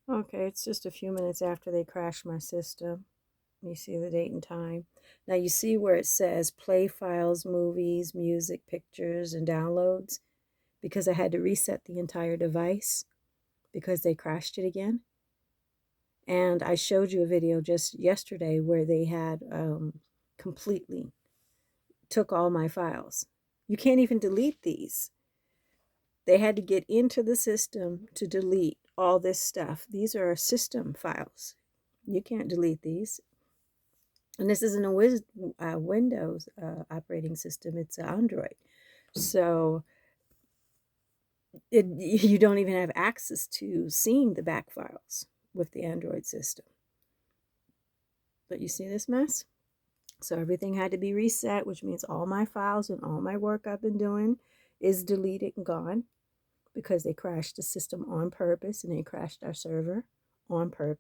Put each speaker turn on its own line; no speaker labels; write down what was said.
Okay, it's just a few minutes after they crashed my system. You see the date and time. Now you see where it says play files, movies, music, pictures, and downloads, because I had to reset the entire device because they crashed it again. And I showed you a video just yesterday where they had completely took all my files. You can't even delete these. They had to get into the system to delete all this stuff. These are system files. You can't delete these. And this isn't a Windows operating system, it's an Android. So you don't even have access to seeing the back files with the Android system. But you see this mess? So everything had to be reset, which means all my files and all my work I've been doing is deleted and gone because they crashed the system on purpose and they crashed our server on purpose.